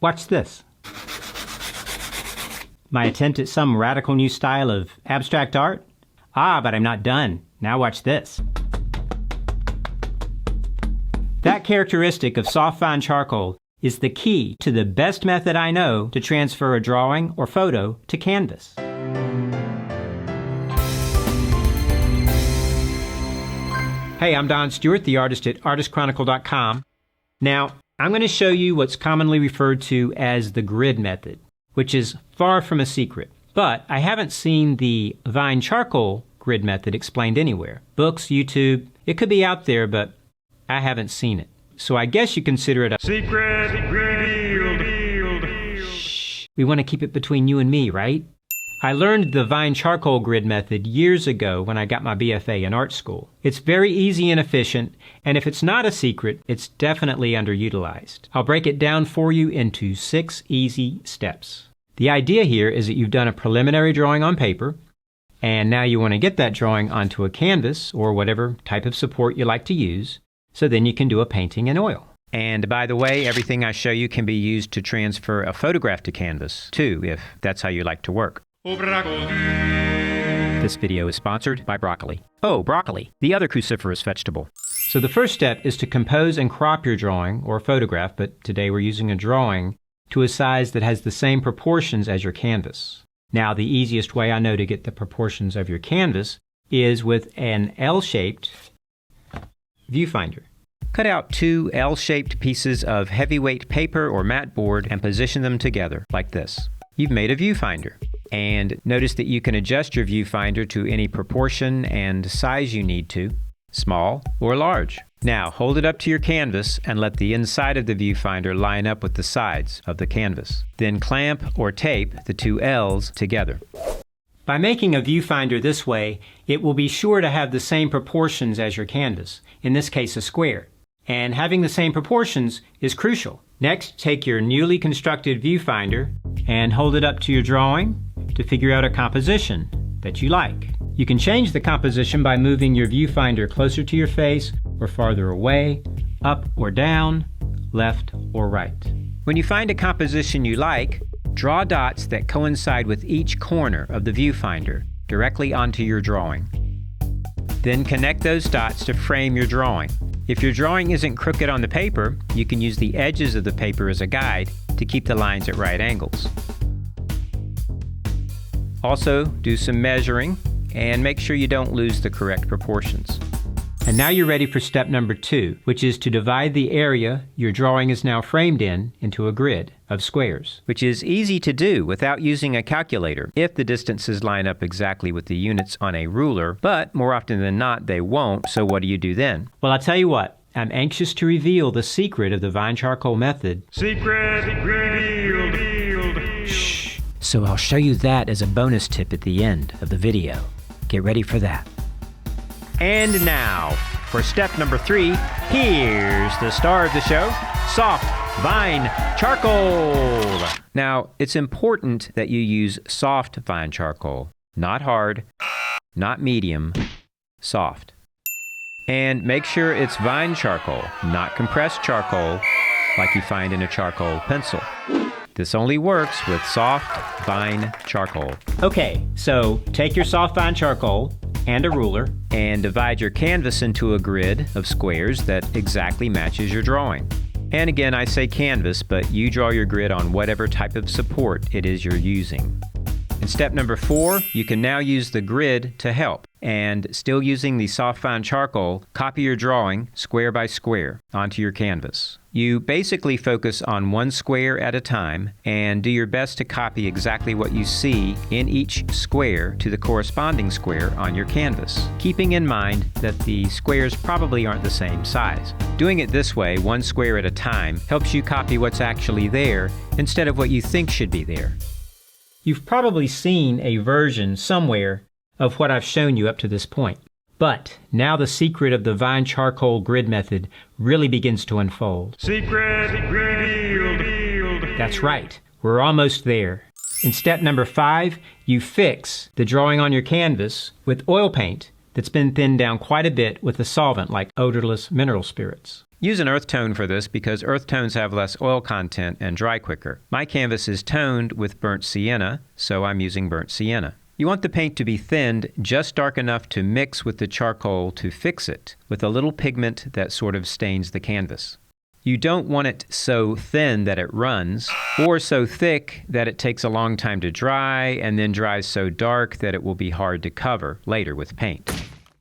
Watch this. My attempt at some radical new style of abstract art? Ah, but I'm not done. Now watch this. That characteristic of soft fine charcoal is the key to the best method I know to transfer a drawing or photo to canvas. Hey, I'm Don Stewart, the artist at ArtistChronicle.com. Now, I'm going to show you what's commonly referred to as the grid method, which is far from a secret. But I haven't seen the Vine charcoal grid method explained anywhere. Books, YouTube, it could be out there, but I haven't seen it. So I guess you consider it a secret revealed. Shh. We want to keep it between you and me, right? I learned the Vine charcoal grid method years ago when I got my BFA in art school. It's very easy and efficient, and if it's not a secret, it's definitely underutilized. I'll break it down for you into 6 easy steps. The idea here is that you've done a preliminary drawing on paper, and now you want to get that drawing onto a canvas or whatever type of support you like to use, so then you can do a painting in oil. And by the way, everything I show you can be used to transfer a photograph to canvas, too, if that's how you like to work. This video is sponsored by broccoli. Oh, broccoli, the other cruciferous vegetable. So the first step is to compose and crop your drawing or photograph, but today we're using a drawing, to a size that has the same proportions as your canvas. Now, the easiest way I know to get the proportions of your canvas is with an L-shaped viewfinder. Cut out 2 L-shaped pieces of heavyweight paper or mat board and position them together like this. You've made a viewfinder. And notice that you can adjust your viewfinder to any proportion and size you need to, small or large. Now, hold it up to your canvas and let the inside of the viewfinder line up with the sides of the canvas. Then clamp or tape the 2 L's together. By making a viewfinder this way, it will be sure to have the same proportions as your canvas, in this case a square. And having the same proportions is crucial. Next, take your newly constructed viewfinder and hold it up to your drawing to figure out a composition that you like. You can change the composition by moving your viewfinder closer to your face or farther away, up or down, left or right. When you find a composition you like, draw dots that coincide with each corner of the viewfinder directly onto your drawing. Then connect those dots to frame your drawing. If your drawing isn't crooked on the paper, you can use the edges of the paper as a guide to keep the lines at right angles. Also, do some measuring and make sure you don't lose the correct proportions. And now you're ready for step number 2, which is to divide the area your drawing is now framed in into a grid of squares, which is easy to do without using a calculator if the distances line up exactly with the units on a ruler, but more often than not they won't, so what do you do then? Well, I'll tell you what, I'm anxious to reveal the secret of the Vine charcoal method. Secret revealed. Shh. So I'll show you that as a bonus tip at the end of the video. Get ready for that. And now, for step number 3, here's the star of the show, soft Vine charcoal. Now, it's important that you use soft Vine charcoal, not hard, not medium, soft. And make sure it's Vine charcoal, not compressed charcoal like you find in a charcoal pencil. This only works with soft Vine charcoal. Okay, so take your soft Vine charcoal and a ruler and divide your canvas into a grid of squares that exactly matches your drawing. And again, I say canvas, but you draw your grid on whatever type of support it is you're using. In step number 4, you can now use the grid to help. And still using the soft Vine charcoal, copy your drawing square by square onto your canvas. You basically focus on one square at a time and do your best to copy exactly what you see in each square to the corresponding square on your canvas, keeping in mind that the squares probably aren't the same size. Doing it this way, one square at a time, helps you copy what's actually there instead of what you think should be there. You've probably seen a version somewhere of what I've shown you up to this point. But now the secret of the Vine charcoal grid method really begins to unfold. Secret revealed. That's right. We're almost there. In step number 5, you fix the drawing on your canvas with oil paint that's been thinned down quite a bit with a solvent like odorless mineral spirits. Use an earth tone for this because earth tones have less oil content and dry quicker. My canvas is toned with burnt sienna, so I'm using burnt sienna. You want the paint to be thinned just dark enough to mix with the charcoal to fix it, with a little pigment that sort of stains the canvas. You don't want it so thin that it runs, or so thick that it takes a long time to dry and then dries so dark that it will be hard to cover later with paint.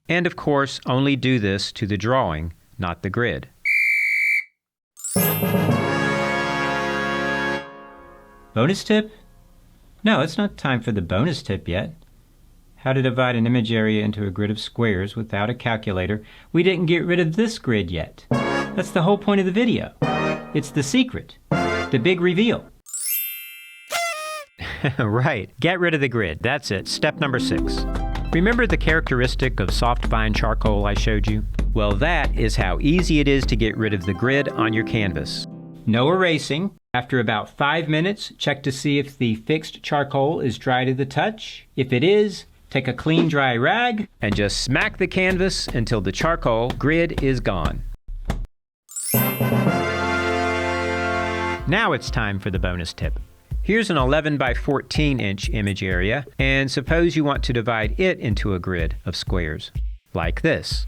And of course, only do this to the drawing, not the grid. Bonus tip? No, it's not time for the bonus tip yet. How to divide an image area into a grid of squares without a calculator. We didn't get rid of this grid yet. That's the whole point of the video. It's the secret. The big reveal. Right. Get rid of the grid. That's it. Step number 6. Remember the characteristic of soft bind charcoal I showed you? Well, that is how easy it is to get rid of the grid on your canvas. No erasing. After about 5 minutes, check to see if the fixed charcoal is dry to the touch. If it is, take a clean dry rag and just smack the canvas until the charcoal grid is gone. Now it's time for the bonus tip. Here's an 11 by 14 inch image area, and suppose you want to divide it into a grid of squares, like this.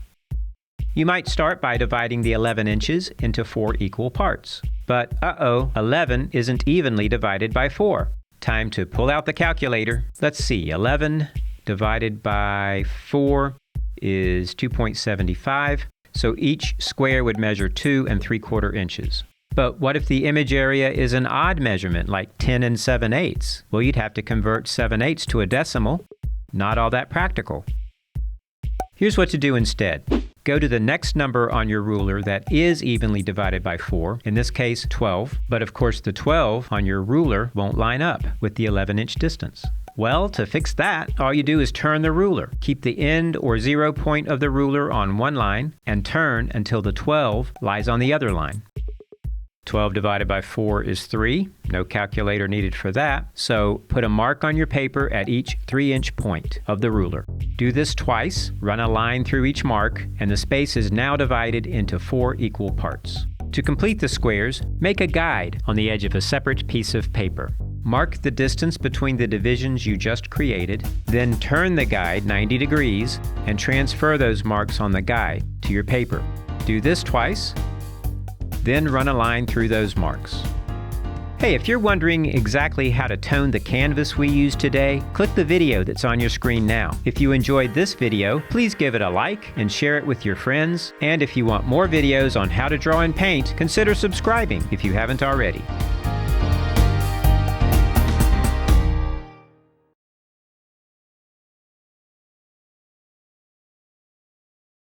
You might start by dividing the 11 inches into 4 equal parts. But 11 isn't evenly divided by 4. Time to pull out the calculator. Let's see, 11 divided by 4 is 2.75. So each square would measure 2 3/4 inches. But what if the image area is an odd measurement, like 10 7/8? Well, you'd have to convert 7/8 to a decimal. Not all that practical. Here's what to do instead. Go to the next number on your ruler that is evenly divided by 4, in this case 12, but of course the 12 on your ruler won't line up with the 11-inch distance. Well, to fix that, all you do is turn the ruler. Keep the end or 0 point of the ruler on one line and turn until the 12 lies on the other line. 12 divided by 4 is 3. No calculator needed for that. So put a mark on your paper at each 3-inch point of the ruler. Do this twice, run a line through each mark, and the space is now divided into 4 equal parts. To complete the squares, make a guide on the edge of a separate piece of paper. Mark the distance between the divisions you just created, then turn the guide 90 degrees and transfer those marks on the guide to your paper. Do this twice, then run a line through those marks. Hey, if you're wondering exactly how to tone the canvas we used today, click the video that's on your screen now. If you enjoyed this video, please give it a like and share it with your friends. And if you want more videos on how to draw and paint, consider subscribing if you haven't already.